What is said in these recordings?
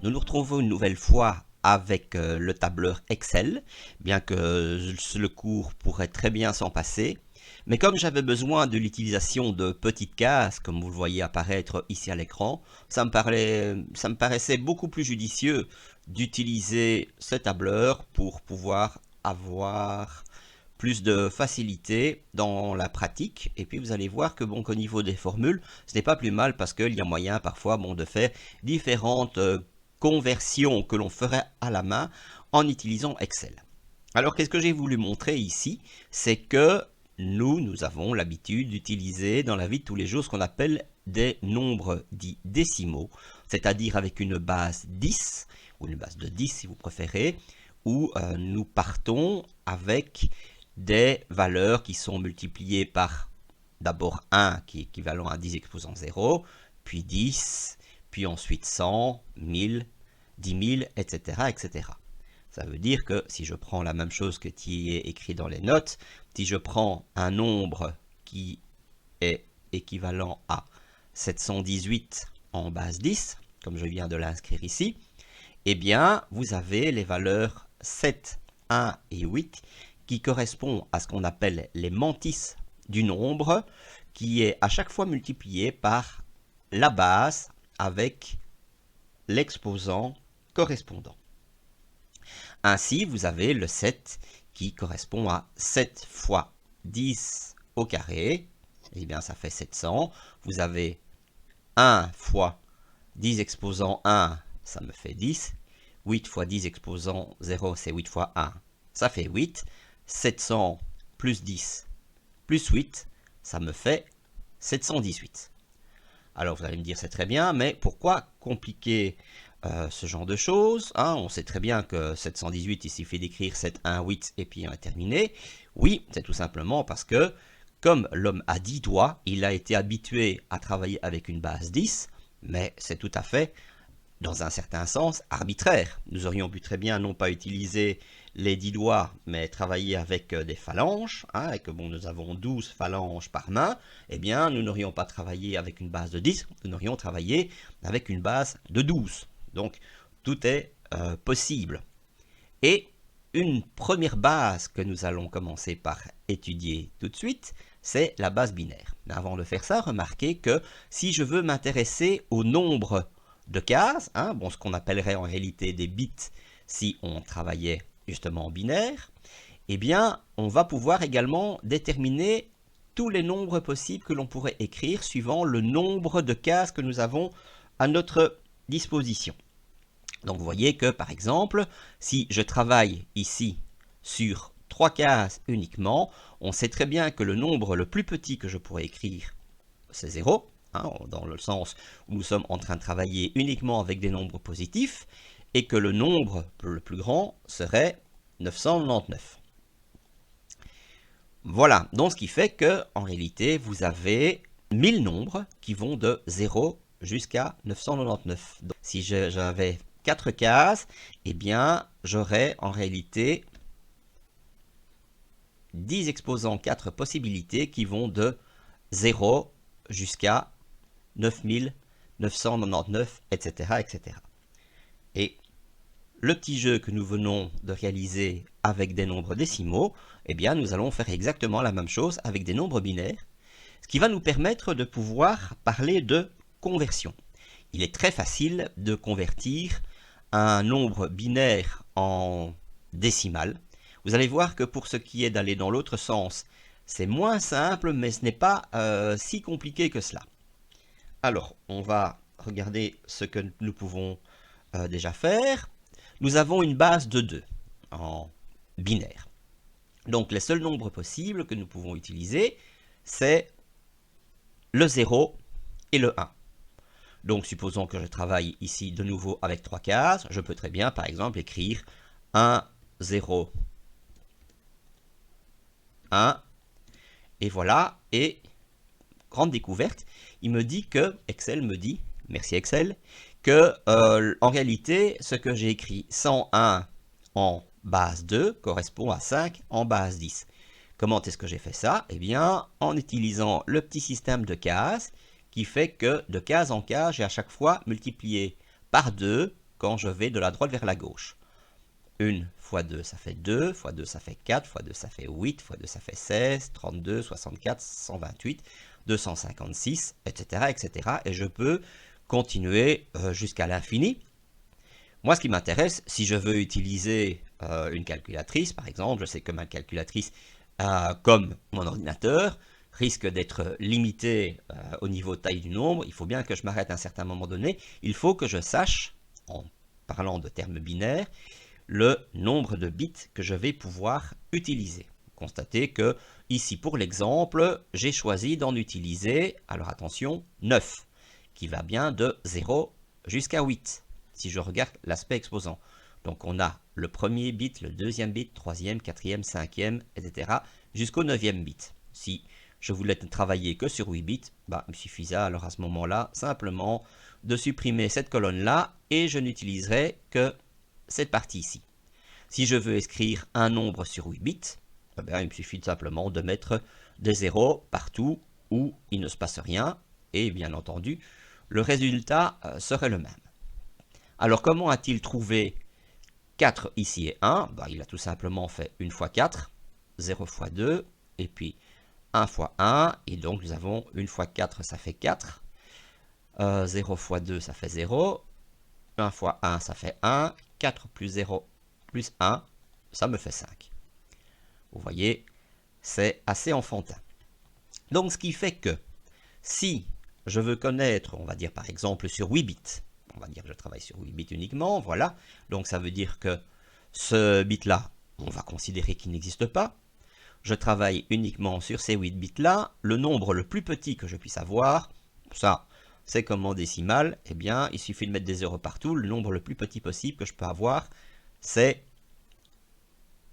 nous nous retrouvons une nouvelle fois avec le tableur Excel, bien que le cours pourrait très bien s'en passer. Mais comme j'avais besoin de l'utilisation de petites cases, comme vous le voyez apparaître ici à l'écran, ça me paraissait beaucoup plus judicieux d'utiliser ce tableur pour pouvoir avoir plus de facilité dans la pratique. Et puis vous allez voir que bon, qu'au niveau des formules, ce n'est pas plus mal parce qu'il y a moyen parfois bon, de faire différentes conversions que l'on ferait à la main en utilisant Excel. Alors qu'est-ce que j'ai voulu montrer ici? C'est que nous avons l'habitude d'utiliser dans la vie de tous les jours ce qu'on appelle des nombres dits décimaux, c'est-à-dire avec une base 10, ou une base de 10 si vous préférez, où nous partons avec des valeurs qui sont multipliées par d'abord 1 qui est équivalent à 10 exposant 0, puis 10, puis ensuite 100, 1000, 10 000, etc., etc. Ça veut dire que si je prends la même chose que qui est écrit dans les notes, si je prends un nombre qui est équivalent à 718 en base 10, comme je viens de l'inscrire ici, eh bien, vous avez les valeurs 7, 1 et 8 qui correspondent à ce qu'on appelle les mantis du nombre, qui est à chaque fois multiplié par la base avec l'exposant correspondant. Ainsi, vous avez le 7 qui correspond à 7 fois 10 au carré, eh bien ça fait 700. Vous avez 1 fois 10 exposant 1, ça me fait 10. 8 fois 10 exposant 0, c'est 8 fois 1, ça fait 8. 700 plus 10 plus 8, ça me fait 718. Alors vous allez me dire, c'est très bien, mais pourquoi compliquer ce genre de choses, hein? On sait très bien que 718, il suffit d'écrire 718 et puis on est terminé. Oui, c'est tout simplement parce que, comme l'homme a 10 doigts, il a été habitué à travailler avec une base 10, mais c'est tout à fait, dans un certain sens, arbitraire. Nous aurions pu très bien non pas utiliser les 10 doigts, mais travailler avec des phalanges, hein, et que bon, nous avons 12 phalanges par main, eh bien, nous n'aurions pas travaillé avec une base de 10, nous n'aurions travaillé avec une base de 12. Donc, tout est possible. Et une première base que nous allons commencer par étudier tout de suite, c'est la base binaire. Mais avant de faire ça, remarquez que si je veux m'intéresser au nombre de cases, hein, bon, ce qu'on appellerait en réalité des bits si on travaillait justement en binaire, eh bien, on va pouvoir également déterminer tous les nombres possibles que l'on pourrait écrire suivant le nombre de cases que nous avons à notre disposition. Donc vous voyez que par exemple, si je travaille ici sur 3 cases uniquement, on sait très bien que le nombre le plus petit que je pourrais écrire, c'est 0, hein, dans le sens où nous sommes en train de travailler uniquement avec des nombres positifs, et que le nombre le plus grand serait 999. Voilà, donc ce qui fait que en réalité, vous avez 1000 nombres qui vont de 0 jusqu'à 999. Donc, si j'avais 4 cases, eh bien, j'aurais en réalité 10 exposants 4 possibilités qui vont de 0 jusqu'à 9999, etc., etc. Et le petit jeu que nous venons de réaliser avec des nombres décimaux, eh bien, nous allons faire exactement la même chose avec des nombres binaires, ce qui va nous permettre de pouvoir parler de conversion. Il est très facile de convertir un nombre binaire en décimal. Vous allez voir que pour ce qui est d'aller dans l'autre sens, c'est moins simple, mais ce n'est pas si compliqué que cela. Alors, on va regarder ce que nous pouvons déjà faire. Nous avons une base de 2 en binaire. Donc, les seuls nombres possibles que nous pouvons utiliser, c'est le 0 et le 1. Donc, supposons que je travaille ici de nouveau avec 3 cases. Je peux très bien, par exemple, écrire 1, 0, 1. Et voilà. Et, grande découverte, il me dit que, Excel me dit, merci Excel, que en réalité, ce que j'ai écrit 101 en base 2 correspond à 5 en base 10. Comment est-ce que j'ai fait ça? Eh bien, en utilisant le petit système de cases qui fait que de case en case, j'ai à chaque fois multiplié par 2 quand je vais de la droite vers la gauche. 1 fois 2, ça fait 2, fois 2, ça fait 4, fois 2, ça fait 8, fois 2, ça fait 16, 32, 64, 128, 256, etc., etc. Et je peux continuer jusqu'à l'infini. Moi, ce qui m'intéresse, si je veux utiliser une calculatrice, par exemple, je sais que ma calculatrice, comme mon ordinateur, risque d'être limitée au niveau de taille du nombre. Il faut bien que je m'arrête à un certain moment donné. Il faut que je sache, en parlant de termes binaires, le nombre de bits que je vais pouvoir utiliser. Constatez que ici, pour l'exemple, j'ai choisi d'en utiliser, alors attention, 9, qui va bien de 0 jusqu'à 8, si je regarde l'aspect exposant. Donc on a le premier bit, le deuxième bit, troisième, quatrième, cinquième, etc. jusqu'au 9e bit. Si je voulais travailler que sur 8 bits, il me suffisait alors à ce moment-là simplement de supprimer cette colonne-là et je n'utiliserai que cette partie ici. Si je veux écrire un nombre sur 8 bits, il me suffit simplement de mettre des zéros partout où il ne se passe rien et bien entendu, le résultat serait le même. Alors comment a-t-il trouvé 4 ici et 1? Il a tout simplement fait 1 fois 4, 0 fois 2, et puis 1 fois 1, et donc nous avons 1 fois 4, ça fait 4, 0 fois 2, ça fait 0, 1 fois 1, ça fait 1, 4 plus 0 plus 1, ça me fait 5. Vous voyez, c'est assez enfantin. Donc ce qui fait que si je veux connaître, on va dire par exemple sur 8 bits, on va dire que je travaille sur 8 bits uniquement, voilà, donc ça veut dire que ce bit-là, on va considérer qu'il n'existe pas. Je travaille uniquement sur ces 8 bits-là, le nombre le plus petit que je puisse avoir, ça c'est comme en décimale, eh bien il suffit de mettre des zéros partout, le nombre le plus petit possible que je peux avoir, c'est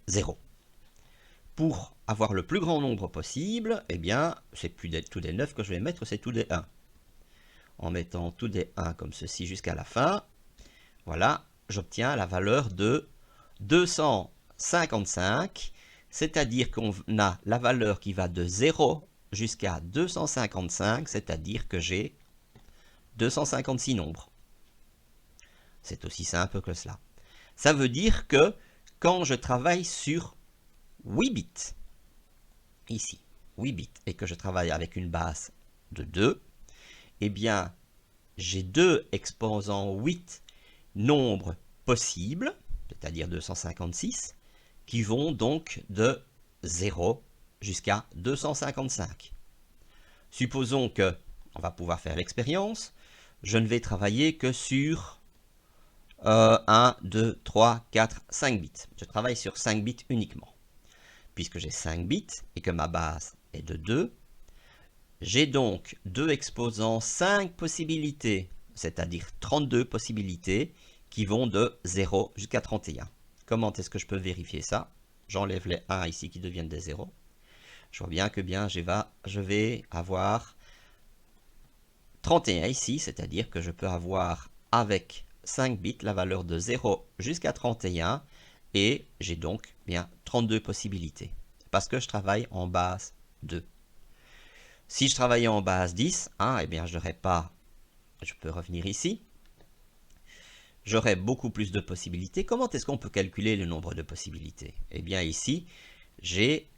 0. Pour avoir le plus grand nombre possible, eh bien, c'est plus tous des 9 que je vais mettre, c'est tous des 1. En mettant tous des 1 comme ceci jusqu'à la fin, voilà, j'obtiens la valeur de 255, c'est-à-dire qu'on a la valeur qui va de 0 jusqu'à 255, c'est-à-dire que j'ai 256 nombres. C'est aussi simple que cela. Ça veut dire que quand je travaille sur 8 bits, ici, 8 bits, et que je travaille avec une base de 2, eh bien, j'ai 2 exposants 8 nombres possibles, c'est-à-dire 256, qui vont donc de 0 jusqu'à 255. Supposons que, on va pouvoir faire l'expérience, je ne vais travailler que sur 1, 2, 3, 4, 5 bits. Je travaille sur 5 bits uniquement. Puisque j'ai 5 bits et que ma base est de 2, j'ai donc 2 exposants 5 possibilités, c'est-à-dire 32 possibilités qui vont de 0 jusqu'à 31. Comment est-ce que je peux vérifier ça? J'enlève les 1 ici qui deviennent des 0. Je vois bien que je vais avoir 31 ici, c'est-à-dire que je peux avoir avec 5 bits la valeur de 0 jusqu'à 31 et j'ai donc bien 32 possibilités parce que je travaille en base 2. Si je travaillais en base 10, eh bien je n'aurais pas, je peux revenir ici, j'aurais beaucoup plus de possibilités. Comment est-ce qu'on peut calculer le nombre de possibilités? Eh bien ici, j'ai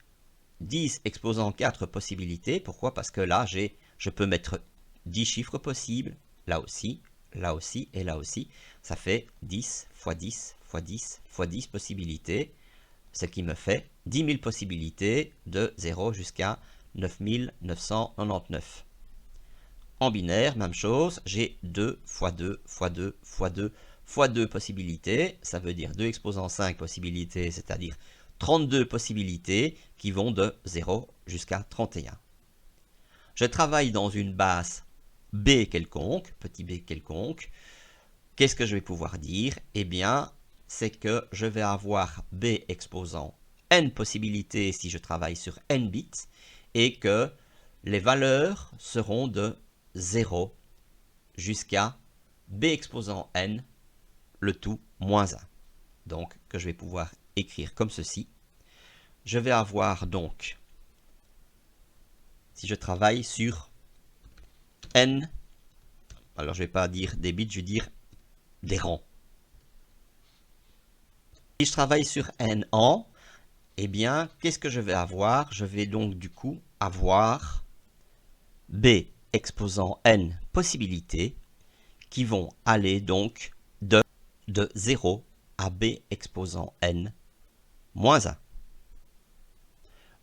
10 exposant 4 possibilités. Pourquoi? Parce que là, je peux mettre 10 chiffres possibles, là aussi et là aussi. Ça fait 10 fois 10 fois 10 fois 10 possibilités, ce qui me fait 10 000 possibilités de 0 jusqu'à 9 999. En binaire, même chose, j'ai 2 fois 2 fois 2 fois 2 fois 2 possibilités, ça veut dire 2 exposant 5 possibilités, c'est-à-dire 32 possibilités qui vont de 0 jusqu'à 31. Je travaille dans une base B quelconque, petit b quelconque. Qu'est-ce que je vais pouvoir dire? Eh bien, c'est que je vais avoir B exposant n possibilités si je travaille sur n bits et que les valeurs seront de 0 jusqu'à B exposant n, le tout moins 1. Donc, que je vais pouvoir écrire comme ceci. Je vais avoir donc, si je travaille sur n, alors je ne vais pas dire des bits, je vais dire des rangs. Si je travaille sur n en, eh bien, qu'est-ce que je vais avoir? Je vais donc du coup avoir b exposant n possibilités qui vont aller donc de 0 à b exposant n moins 1.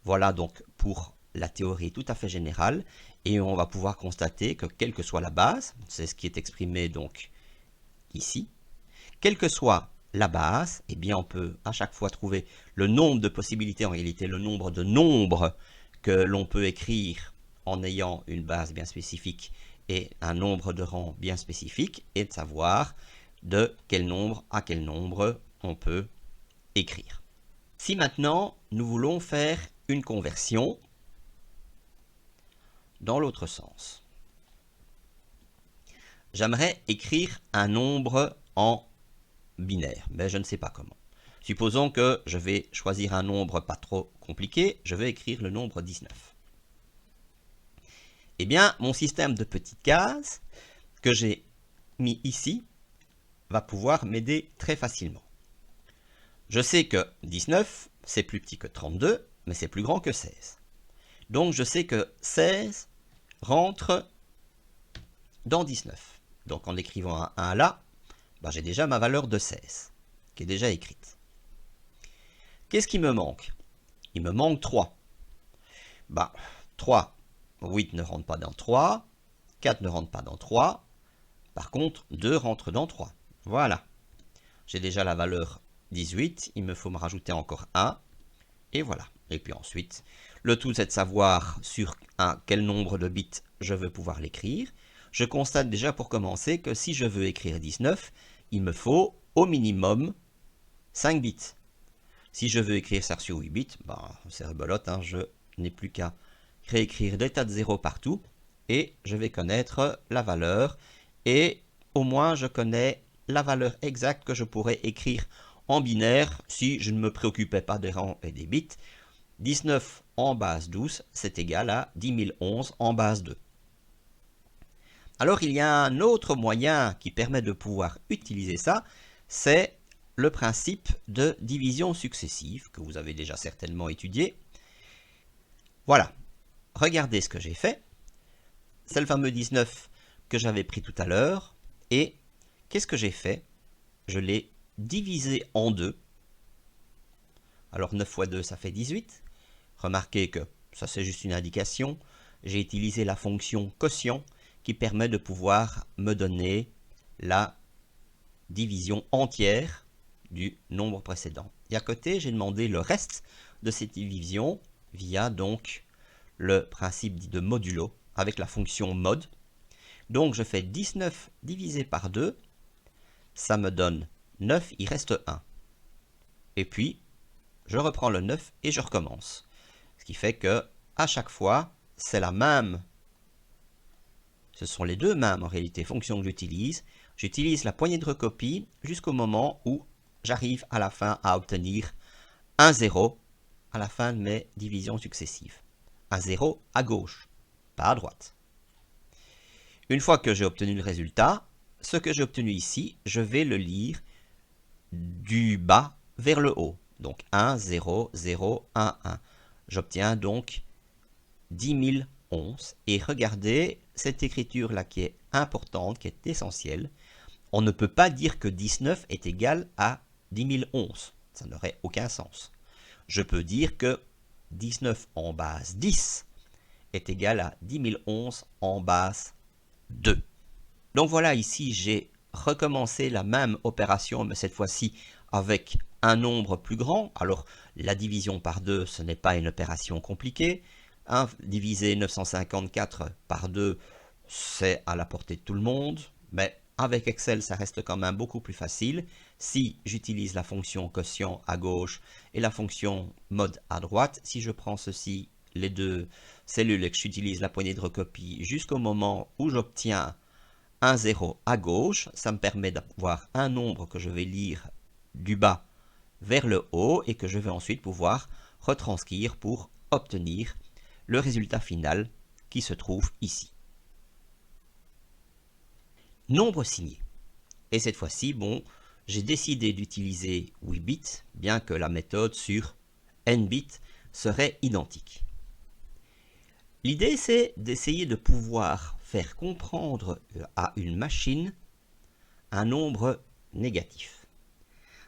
Voilà donc pour la théorie tout à fait générale, et on va pouvoir constater que quelle que soit la base, c'est ce qui est exprimé donc ici, quelle que soit la base, eh bien on peut à chaque fois trouver le nombre de possibilités, en réalité le nombre de nombres que l'on peut écrire en ayant une base bien spécifique et un nombre de rangs bien spécifique, et de savoir de quel nombre à quel nombre on peut écrire. Si maintenant nous voulons faire une conversion dans l'autre sens, j'aimerais écrire un nombre en binaire, mais je ne sais pas comment. Supposons que je vais choisir un nombre pas trop compliqué, je vais écrire le nombre 19. Eh bien, mon système de petites cases que j'ai mis ici va pouvoir m'aider très facilement. Je sais que 19, c'est plus petit que 32, mais c'est plus grand que 16. Donc je sais que 16 rentre dans 19. Donc en écrivant un 1 là, ben j'ai déjà ma valeur de 16, qui est déjà écrite. Qu'est-ce qui me manque? Il me manque 3. Ben, 3, 8 ne rentre pas dans 3, 4 ne rentre pas dans 3, par contre 2 rentre dans 3. Voilà. J'ai déjà la valeur 18, il me faut me rajouter encore 1, et voilà. Et puis ensuite, le tout c'est de savoir sur quel nombre de bits je veux pouvoir l'écrire. Je constate déjà pour commencer que si je veux écrire 19, il me faut au minimum 5 bits. Si je veux écrire ça sur 8 bits, ben, c'est rebolote, hein, je n'ai plus qu'à réécrire des tas de zéros partout et je vais connaître la valeur, et au moins je connais la valeur exacte que je pourrais écrire en binaire si je ne me préoccupais pas des rangs et des bits. 19 en base 12, c'est égal à 10 011 en base 2. Alors il y a un autre moyen qui permet de pouvoir utiliser ça, c'est le principe de division successive, que vous avez déjà certainement étudié. Voilà, regardez ce que j'ai fait. C'est le fameux 19 que j'avais pris tout à l'heure, et qu'est-ce que j'ai fait? Je l'ai divisé en 2. Alors 9 fois 2, ça fait 18. Remarquez que ça c'est juste une indication. J'ai utilisé la fonction quotient qui permet de pouvoir me donner la division entière du nombre précédent. Et à côté, j'ai demandé le reste de cette division via donc le principe dit de modulo avec la fonction mod. Donc je fais 19 divisé par 2, ça me donne 9, il reste 1. Et puis, je reprends le 9 et je recommence. Ce qui fait que à chaque fois, c'est la même. Ce sont les deux mêmes en réalité fonctions que j'utilise. J'utilise la poignée de recopie jusqu'au moment où j'arrive à la fin à obtenir un 0 à la fin de mes divisions successives. Un 0 à gauche, pas à droite. Une fois que j'ai obtenu le résultat, ce que j'ai obtenu ici, je vais le lire du bas vers le haut. Donc 1, 0, 0, 1, 1. J'obtiens donc 10 011. Et regardez cette écriture-là qui est importante, qui est essentielle. On ne peut pas dire que 19 est égal à 10 011. Ça n'aurait aucun sens. Je peux dire que 19 en base 10 est égal à 10 011 en base 2. Donc voilà, ici j'ai recommencé la même opération, mais cette fois-ci avec un nombre plus grand. Alors la division par 2, ce n'est pas une opération compliquée. Diviser 954 par 2, c'est à la portée de tout le monde, mais avec Excel, ça reste quand même beaucoup plus facile. Si j'utilise la fonction quotient à gauche et la fonction mod à droite, si je prends ceci, les deux cellules, et que j'utilise la poignée de recopie jusqu'au moment où j'obtiens un 0 à gauche, ça me permet d'avoir un nombre que je vais lire du bas vers le haut et que je vais ensuite pouvoir retranscrire pour obtenir le résultat final qui se trouve ici. Nombre signé. Et cette fois-ci, bon, j'ai décidé d'utiliser 8 bits, bien que la méthode sur n bits serait identique. L'idée, c'est d'essayer de pouvoir faire comprendre à une machine un nombre négatif.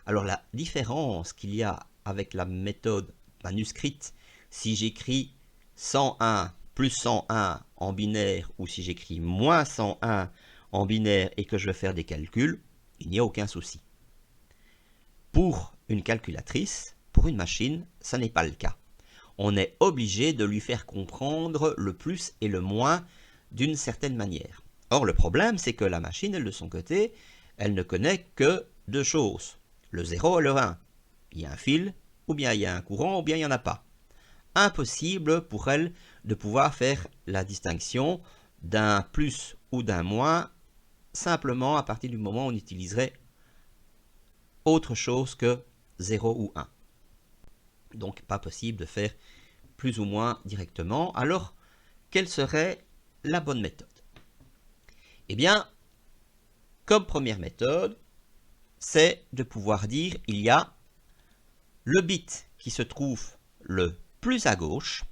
Alors la différence qu'il y a avec la méthode manuscrite, si j'écris 101 plus 101 en binaire ou si j'écris moins 101 en binaire et que je vais faire des calculs, il n'y a aucun souci. Pour une calculatrice, pour une machine, ça n'est pas le cas. On est obligé de lui faire comprendre le plus et le moins d'une certaine manière. Or, le problème, c'est que la machine, elle, de son côté, elle ne connaît que deux choses, le 0 et le 1. Il y a un fil, ou bien il y a un courant, ou bien il n'y en a pas. Impossible pour elle de pouvoir faire la distinction d'un plus ou d'un moins, simplement à partir du moment où on utiliserait autre chose que 0 ou 1. Donc, pas possible de faire plus ou moins directement. Alors, quelle serait la bonne méthode? Eh bien, comme première méthode, c'est de pouvoir dire il y a le bit qui se trouve le plus à gauche.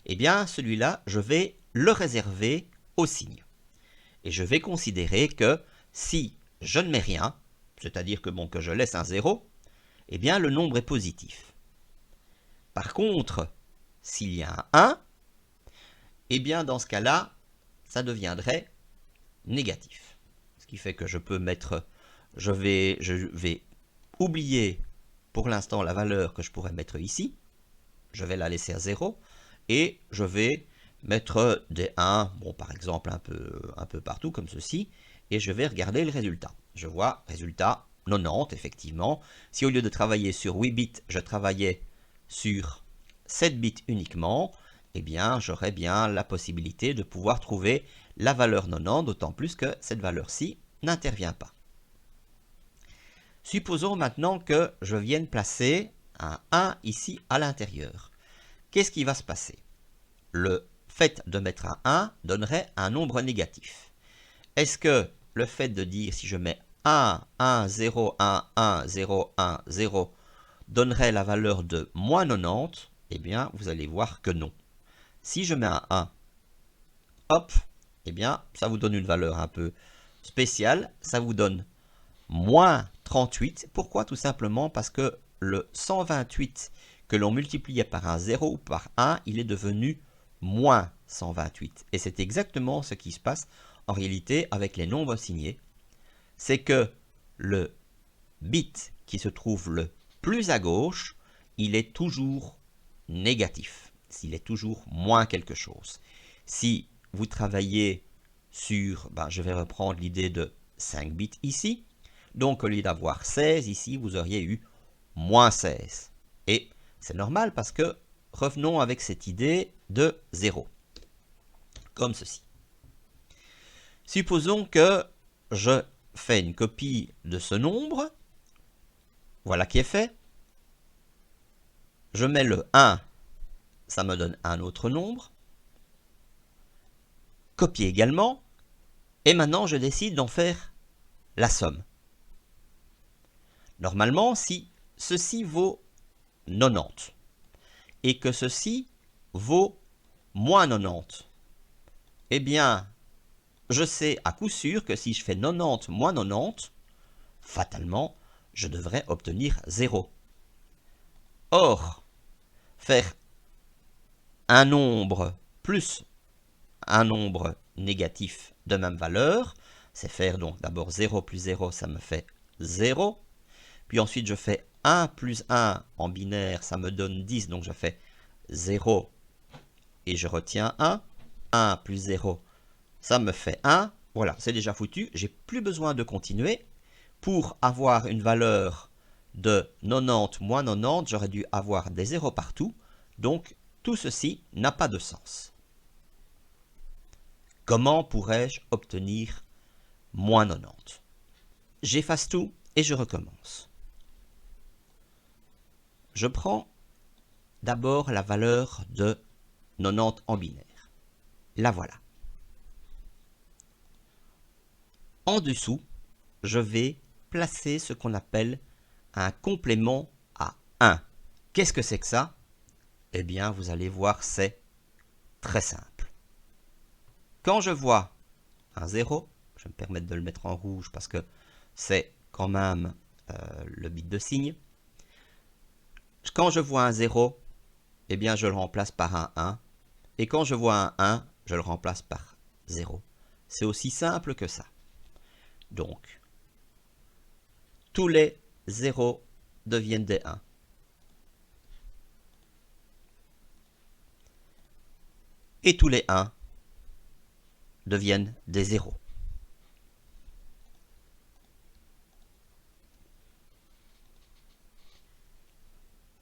Eh bien, celui-là, je vais le réserver au signe. Et je vais considérer que si je ne mets rien, c'est-à-dire que, que je laisse un 0, eh bien, le nombre est positif. Par contre, s'il y a un 1, eh bien, dans ce cas-là, ça deviendrait négatif. Ce qui fait que je peux mettre, je vais oublier pour l'instant la valeur que je pourrais mettre ici. Je vais la laisser à 0 et je vais mettre des 1, bon, par exemple un peu partout comme ceci, et je vais regarder le résultat. Je vois résultat 90 effectivement. Si au lieu de travailler sur 8 bits, je travaillais sur 7 bits uniquement, eh bien j'aurais bien la possibilité de pouvoir trouver la valeur 90, d'autant plus que cette valeur-ci n'intervient pas. Supposons maintenant que je vienne placer un 1 ici à l'intérieur. Qu'est-ce qui va se passer? Le fait de mettre un 1 donnerait un nombre négatif. Est-ce que le fait de dire si je mets 1, 1, 0, 1, 1, 0, 1, 0 donnerait la valeur de moins 90? Eh bien, vous allez voir que non. Si je mets un 1, hop, eh bien, ça vous donne une valeur un peu spéciale. Ça vous donne moins 38. Pourquoi? Tout simplement parce que le 128 que l'on multipliait par un 0 ou par 1, il est devenu moins 128. Et c'est exactement ce qui se passe en réalité avec les nombres signés. C'est que le bit qui se trouve le plus à gauche, il est toujours négatif. S'il est toujours moins quelque chose. Si vous travaillez sur, je vais reprendre l'idée de 5 bits ici. Donc au lieu d'avoir 16 ici, vous auriez eu moins 16. Et c'est normal parce que revenons avec cette idée de 0. Comme ceci. Supposons que je fais une copie de ce nombre. Voilà qui est fait. Je mets le 1, ça me donne un autre nombre. Copier également. Et maintenant, je décide d'en faire la somme. Normalement, si ceci vaut 90 et que ceci vaut moins 90, eh bien, je sais à coup sûr que si je fais 90 moins 90, fatalement, je devrais obtenir 0. Or, faire un nombre plus un nombre négatif de même valeur, c'est faire donc d'abord 0 plus 0, ça me fait 0. Puis ensuite, je fais 1 plus 1 en binaire, ça me donne 10, donc je fais 0 et je retiens 1. 1 plus 0, ça me fait 1. Voilà, c'est déjà foutu. J'ai plus besoin de continuer. Pour avoir une valeur de 90 moins 90, j'aurais dû avoir des zéros partout. Donc, tout ceci n'a pas de sens. Comment pourrais-je obtenir moins 90? J'efface tout et je recommence. Je prends d'abord la valeur de 90 en binaire. La voilà. En dessous, je vais placer ce qu'on appelle un complément à 1. Qu'est-ce que c'est que ça? Eh bien, vous allez voir, c'est très simple. Quand je vois un 0, je vais me permettre de le mettre en rouge parce que c'est quand même le bit de signe. Quand je vois un 0, eh bien, je le remplace par un 1. Et quand je vois un 1, je le remplace par 0. C'est aussi simple que ça. Donc, tous les 0 deviennent des 1. Et tous les 1 deviennent des 0.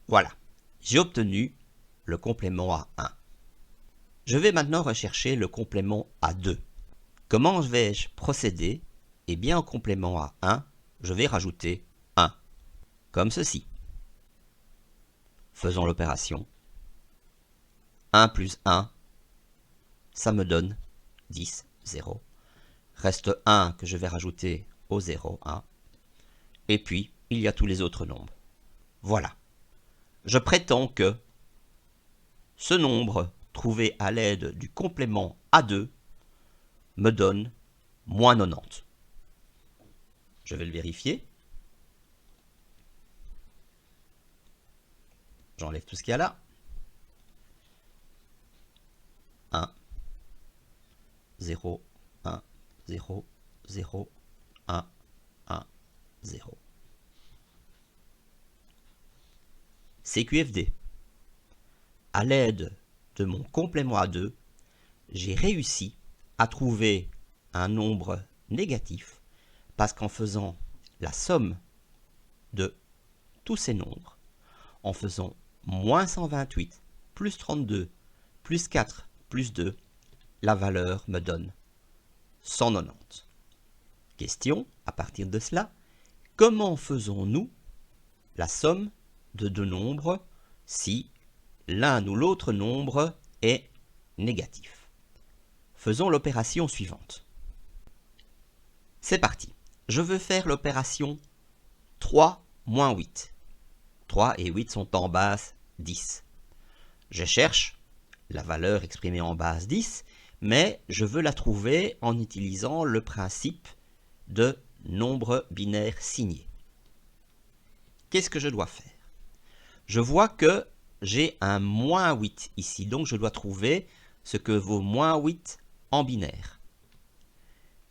Voilà, j'ai obtenu le complément à 1. Je vais maintenant rechercher le complément à 2. Comment vais-je procéder? Eh bien, au complément à 1, je vais rajouter 1, comme ceci. Faisons l'opération. 1 plus 1, ça me donne 10, 0. Reste 1 que je vais rajouter au 0, 1. Et puis, il y a tous les autres nombres. Voilà. Je prétends que ce nombre trouvé à l'aide du complément A2 me donne moins 90. Je vais le vérifier. J'enlève tout ce qu'il y a là. 1, 0, 1, 0, 0, 1, 1, 0. CQFD. À l'aide de mon complément à 2, j'ai réussi à trouver un nombre négatif parce qu'en faisant la somme de tous ces nombres, en faisant moins 128, plus 32, plus 4, plus 2, la valeur me donne 190. Question, à partir de cela, comment faisons-nous la somme de deux nombres si l'un ou l'autre nombre est négatif? Faisons l'opération suivante. C'est parti. Je veux faire l'opération 3 moins 8. 3 et 8 sont en base 10. Je cherche la valeur exprimée en base 10, mais je veux la trouver en utilisant le principe de nombre binaire signé. Qu'est-ce que je dois faire? Je vois que j'ai un moins 8 ici, donc je dois trouver ce que vaut moins 8 en binaire.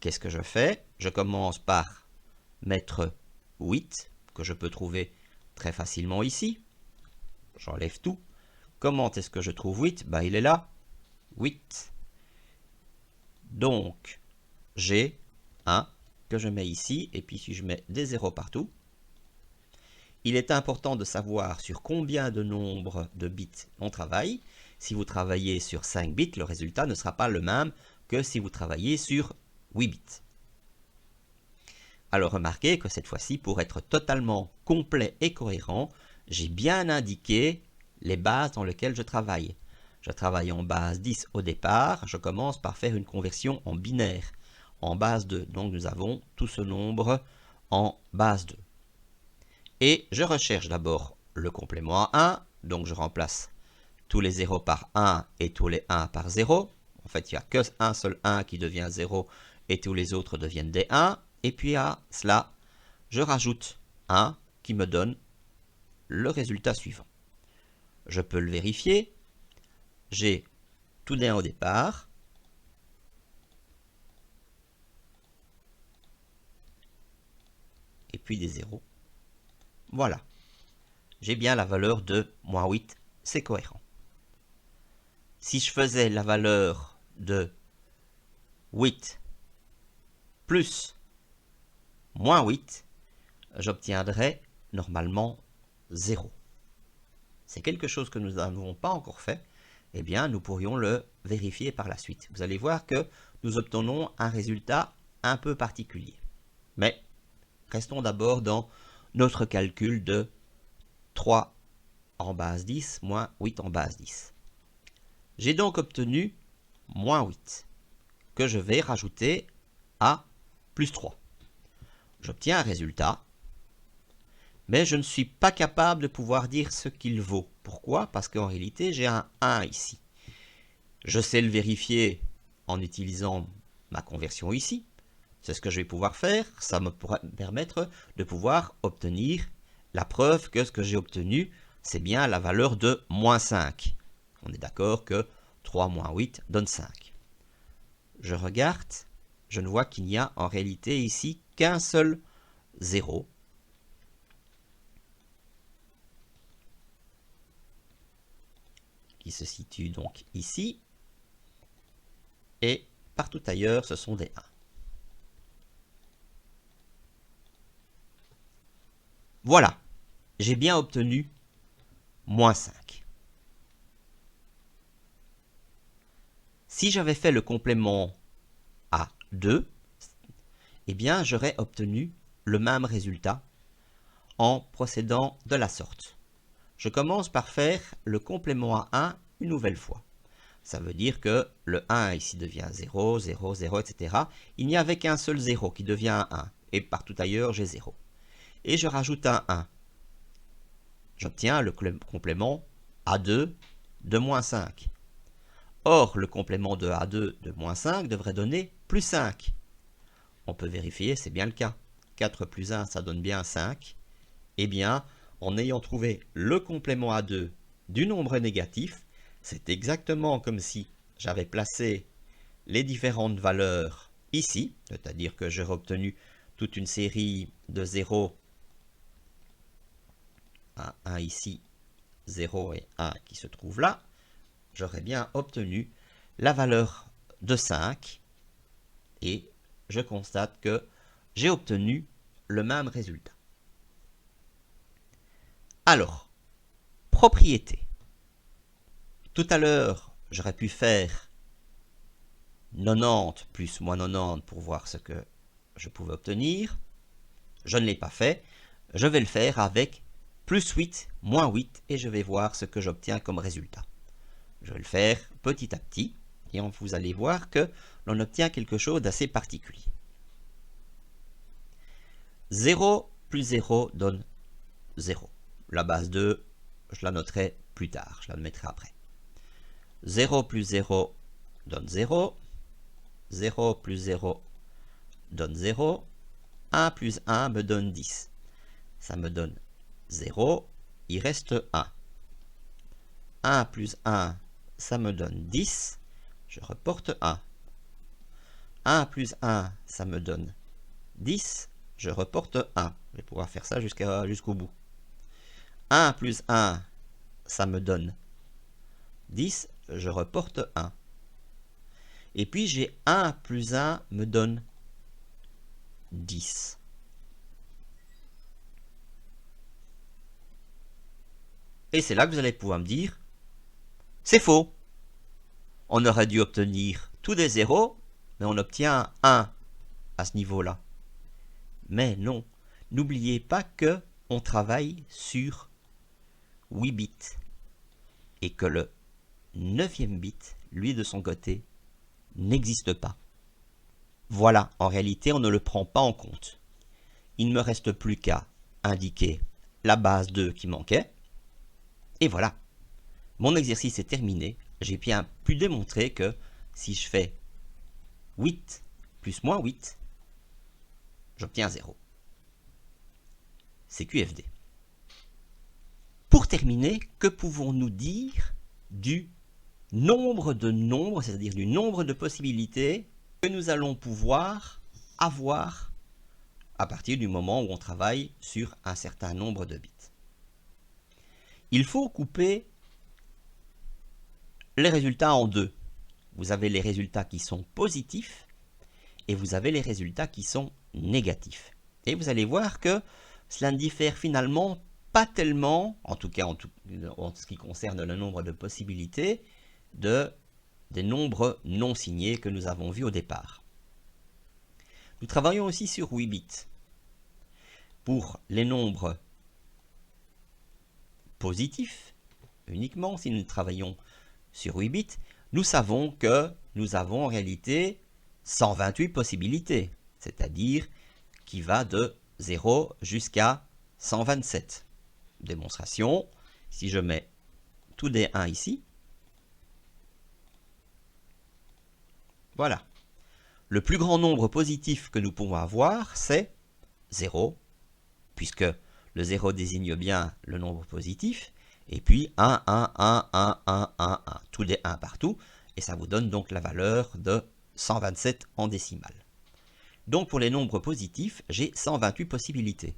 Qu'est-ce que je fais? Je commence par mettre 8, que je peux trouver très facilement ici. J'enlève tout. Comment est-ce que je trouve 8? Ben, il est là. 8. Donc, j'ai 1 que je mets ici, et puis si je mets des zéros partout, il est important de savoir sur combien de nombres de bits on travaille. Si vous travaillez sur 5 bits, le résultat ne sera pas le même que si vous travaillez sur 8 bits. Alors remarquez que cette fois-ci, pour être totalement complet et cohérent, j'ai bien indiqué les bases dans lesquelles je travaille. Je travaille en base 10 au départ, je commence par faire une conversion en binaire, en base 2. Donc nous avons tout ce nombre en base 2. Et je recherche d'abord le complément à 1, donc je remplace tous les 0 par 1 et tous les 1 par 0. En fait, il n'y a qu'un seul 1 qui devient 0 et tous les autres deviennent des 1. Et puis à cela, je rajoute 1 qui me donne le résultat suivant. Je peux le vérifier. J'ai tout des 1 au départ. Et puis des 0. Voilà. J'ai bien la valeur de moins 8, c'est cohérent. Si je faisais la valeur de 8 plus moins 8, j'obtiendrais normalement 0. C'est quelque chose que nous n'avons pas encore fait. Eh bien, nous pourrions le vérifier par la suite. Vous allez voir que nous obtenons un résultat un peu particulier. Mais restons d'abord dans notre calcul de 3 en base 10 moins 8 en base 10. J'ai donc obtenu moins 8 que je vais rajouter à plus 3. j'obtiens un résultat, mais je ne suis pas capable de pouvoir dire ce qu'il vaut. Pourquoi? Parce qu'en réalité, j'ai un 1 ici. Je sais le vérifier en utilisant ma conversion ici. C'est ce que je vais pouvoir faire. Ça me pourra permettre de pouvoir obtenir la preuve que ce que j'ai obtenu, c'est bien la valeur de moins 5. On est d'accord que 3 moins 8 donne 5. Je regarde, je ne vois qu'il n'y a en réalité ici qu'un seul 0. Qui se situe donc ici. Et partout ailleurs, ce sont des 1. Voilà, j'ai bien obtenu moins 5. Si j'avais fait le complément à 2, eh bien j'aurais obtenu le même résultat en procédant de la sorte. Je commence par faire le complément à 1 une nouvelle fois. Ça veut dire que le 1 ici devient 0, 0, 0, etc. Il n'y avait qu'un seul 0 qui devient 1. Et partout ailleurs, j'ai 0. Et je rajoute un 1. J'obtiens le complément A2 de moins 5. Or, le complément de A2 de moins 5 devrait donner plus 5. On peut vérifier, c'est bien le cas. 4 plus 1, ça donne bien 5. Eh bien, en ayant trouvé le complément A2 du nombre négatif, c'est exactement comme si j'avais placé les différentes valeurs ici, c'est-à-dire que j'aurais obtenu toute une série de 0, 1 ici, 0 et 1 qui se trouve là. J'aurais bien obtenu la valeur de 5 et je constate que j'ai obtenu le même résultat. Alors, propriété. Tout à l'heure, j'aurais pu faire 90 plus moins 90 pour voir ce que je pouvais obtenir. Je ne l'ai pas fait. Je vais le faire avec plus 8, moins 8 et je vais voir ce que j'obtiens comme résultat. Je vais le faire petit à petit et vous allez voir que l'on obtient quelque chose d'assez particulier. 0 plus 0 donne 0. La base 2, je la noterai plus tard, je la mettrai après. 0 plus 0 donne 0. 0 plus 0 donne 0. 1 plus 1 me donne 10. Ça me donne 0. Il reste 1. 1 plus 1, ça me donne 10. Je reporte 1. 1 plus 1, ça me donne 10. Je reporte 1. Je vais pouvoir faire ça jusqu'au bout. 1 plus 1, ça me donne 10. Je reporte 1. Et puis j'ai 1 plus 1 me donne 10. Et c'est là que vous allez pouvoir me dire, c'est faux. On aurait dû obtenir tous des zéros, mais on obtient 1 à ce niveau-là. Mais non, n'oubliez pas que on travaille sur 8 bits et que le 9e bit, lui de son côté, n'existe pas. Voilà, en réalité, on ne le prend pas en compte. Il ne me reste plus qu'à indiquer la base 2 qui manquait. Et voilà, mon exercice est terminé. J'ai bien pu démontrer que si je fais 8 plus moins 8, j'obtiens 0. C'est QFD. Pour terminer, que pouvons-nous dire du nombre de nombres, c'est-à-dire du nombre de possibilités que nous allons pouvoir avoir à partir du moment où on travaille sur un certain nombre de bits? Il faut couper les résultats en deux. Vous avez les résultats qui sont positifs et vous avez les résultats qui sont négatifs. Et vous allez voir que cela ne diffère finalement pas tellement, en tout cas en ce qui concerne le nombre de possibilités, des nombres non signés que nous avons vus au départ. Nous travaillons aussi sur 8 bits. Pour les nombres positifs, uniquement si nous travaillons sur 8 bits, nous savons que nous avons en réalité 128 possibilités, c'est-à-dire qui va de 0 jusqu'à 127. Démonstration, si je mets tous des 1 ici, voilà. Le plus grand nombre positif que nous pouvons avoir, c'est 0, puisque le 0 désigne bien le nombre positif, et puis 1, 1, 1, 1, 1, 1, 1, tous des 1 partout, et ça vous donne donc la valeur de 127 en décimale. Donc pour les nombres positifs, j'ai 128 possibilités.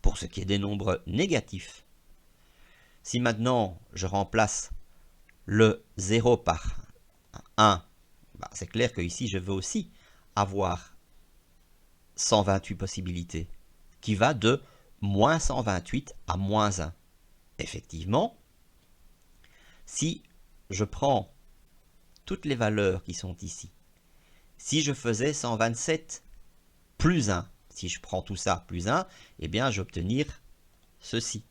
Pour ce qui est des nombres négatifs, si maintenant je remplace le 0 par 1, c'est clair que ici je veux aussi avoir 128 possibilités, qui va de moins 128 à moins 1. Effectivement, si je prends toutes les valeurs qui sont ici, si je faisais 127 plus 1, si je prends tout ça plus 1, eh bien je vais obtenir ceci.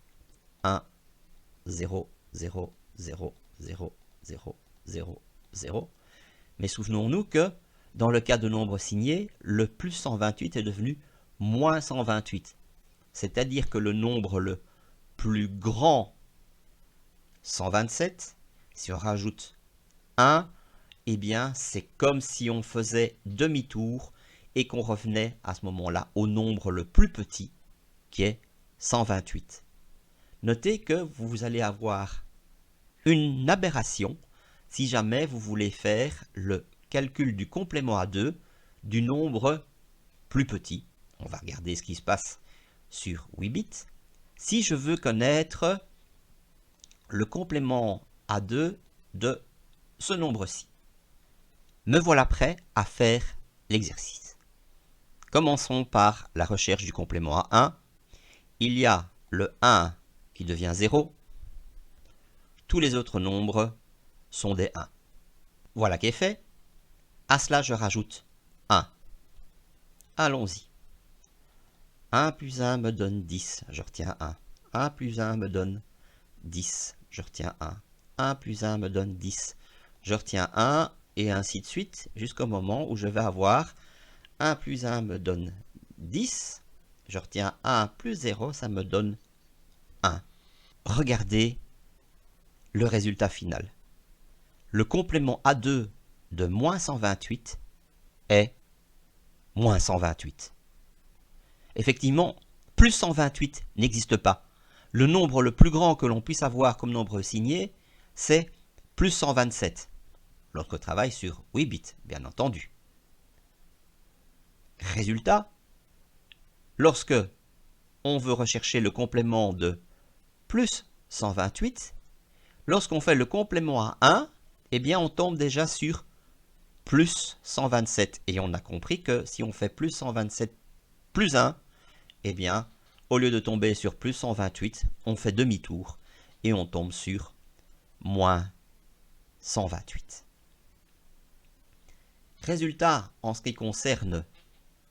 1, 0, 0, 0, 0, 0, 0, 0. Mais souvenons-nous que dans le cas de nombres signés, le plus 128 est devenu moins 128. C'est-à-dire que le nombre le plus grand, 127, si on rajoute 1, eh bien c'est comme si on faisait demi-tour et qu'on revenait à ce moment-là au nombre le plus petit, qui est 128. Notez que vous allez avoir une aberration si jamais vous voulez faire le calcul du complément à 2 du nombre plus petit. On va regarder ce qui se passe sur 8 bits. Si je veux connaître le complément à 2 de ce nombre-ci, me voilà prêt à faire l'exercice. Commençons par la recherche du complément à 1. Il y a le 1 qui devient 0. Tous les autres nombres sont des 1. Voilà qui est fait. À cela, je rajoute 1. Allons-y. 1 plus 1 me donne 10, je retiens 1. 1 plus 1 me donne 10, je retiens 1. 1 plus 1 me donne 10, je retiens 1, et ainsi de suite, jusqu'au moment où je vais avoir 1 plus 1 me donne 10, je retiens 1 plus 0, ça me donne 1. Regardez le résultat final. Le complément A2 de moins 128 est moins 128. Effectivement, plus 128 n'existe pas. Le nombre le plus grand que l'on puisse avoir comme nombre signé, c'est plus 127. Lorsqu'on travaille sur 8 bits, bien entendu. Résultat, lorsque on veut rechercher le complément de plus 128, lorsqu'on fait le complément à 1, eh bien on tombe déjà sur plus 127. Et on a compris que si on fait plus 127 plus 1, eh bien, au lieu de tomber sur plus 128, on fait demi-tour et on tombe sur moins 128. Résultat, en ce qui concerne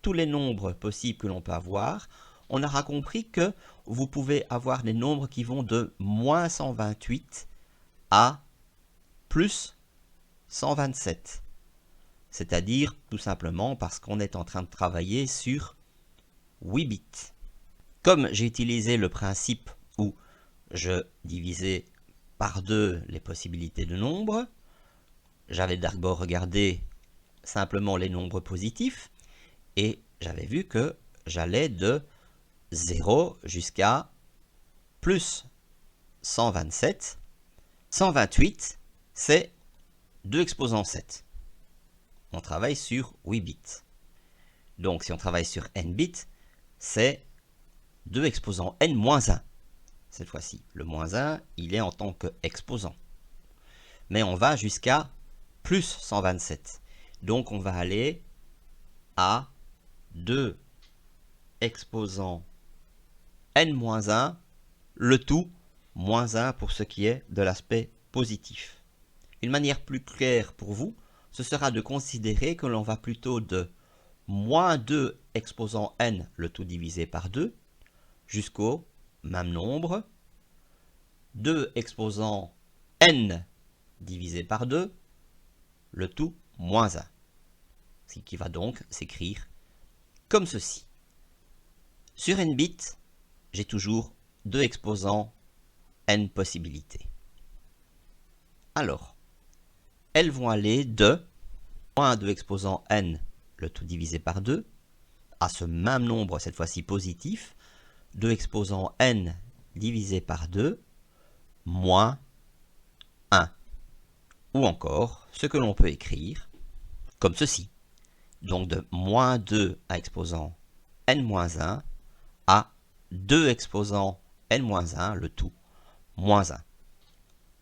tous les nombres possibles que l'on peut avoir, on aura compris que vous pouvez avoir des nombres qui vont de moins 128 à plus 127. C'est-à-dire tout simplement parce qu'on est en train de travailler sur 8 bits. Comme j'ai utilisé le principe où je divisais par 2 les possibilités de nombres, j'avais d'abord regardé simplement les nombres positifs et j'avais vu que j'allais de 0 jusqu'à plus 127. 128, c'est 2 exposant 7. On travaille sur 8 bits. Donc si on travaille sur n bits, c'est 2 exposant n moins 1. Cette fois-ci, le moins 1, il est en tant qu'exposant. Mais on va jusqu'à plus 127. Donc on va aller à 2 exposant n moins 1, le tout moins 1 pour ce qui est de l'aspect positif. Une manière plus claire pour vous, ce sera de considérer que l'on va plutôt de moins 2 exposant n, le tout divisé par 2, jusqu'au même nombre, 2 exposant n divisé par 2, le tout moins 1. Ce qui va donc s'écrire comme ceci. Sur n bits, j'ai toujours 2 exposants n possibilités. Alors, elles vont aller de moins 2 exposants n, le tout divisé par 2, à ce même nombre, cette fois-ci positif, 2 exposants n divisé par 2, moins 1. Ou encore, ce que l'on peut écrire comme ceci. Donc de moins 2 à exposant n-1 à 2 exposant n-1, le tout, moins 1.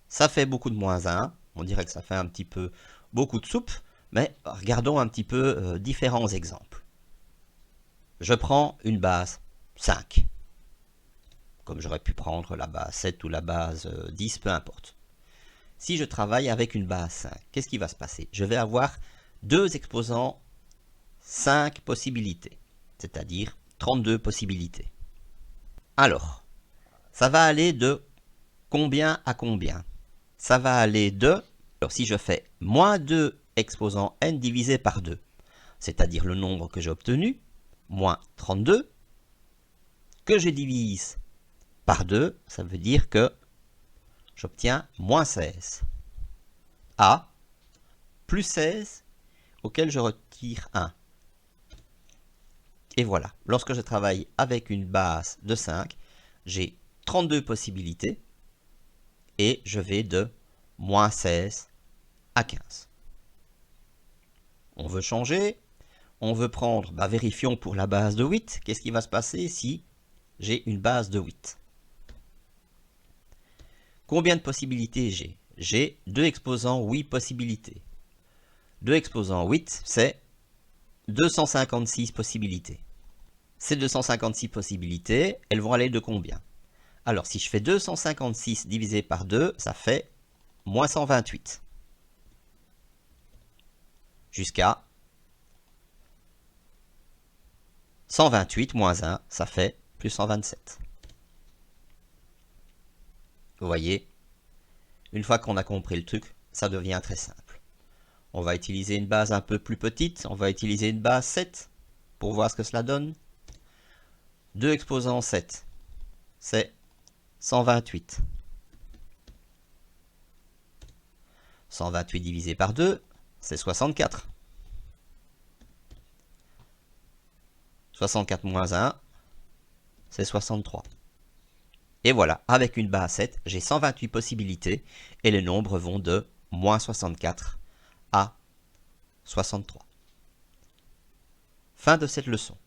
Ça fait beaucoup de moins 1, on dirait que ça fait un petit peu beaucoup de soupe, mais regardons un petit peu différents exemples. Je prends une base 5, comme j'aurais pu prendre la base 7 ou la base 10, peu importe. Si je travaille avec une base 5, qu'est-ce qui va se passer? Je vais avoir 2 exposants 5 possibilités, c'est-à-dire 32 possibilités. Alors, ça va aller de combien à combien? Ça va aller de, alors si je fais moins 2 exposant n divisé par 2, c'est-à-dire le nombre que j'ai obtenu, moins 32, que je divise par 2, ça veut dire que j'obtiens moins 16, à plus 16, auquel je retire 1. Et voilà, lorsque je travaille avec une base de 5, j'ai 32 possibilités et je vais de moins 16 à 15. On veut changer, on veut prendre, vérifions pour la base de 8, qu'est-ce qui va se passer si j'ai une base de 8? Combien de possibilités j'ai? J'ai 2 exposants 8 possibilités. 2 exposants 8, c'est 256 possibilités. Ces 256 possibilités, elles vont aller de combien? Alors, si je fais 256 divisé par 2, ça fait moins 128. Jusqu'à 128 moins 1, ça fait plus 127. Vous voyez, une fois qu'on a compris le truc, ça devient très simple. On va utiliser une base un peu plus petite, on va utiliser une base 7 pour voir ce que cela donne. 2 exposants 7, c'est 128. 128 divisé par 2, c'est 64. 64 moins 1, c'est 63. Et voilà, avec une base 7, j'ai 128 possibilités et les nombres vont de moins 64 à 63. Fin de cette leçon.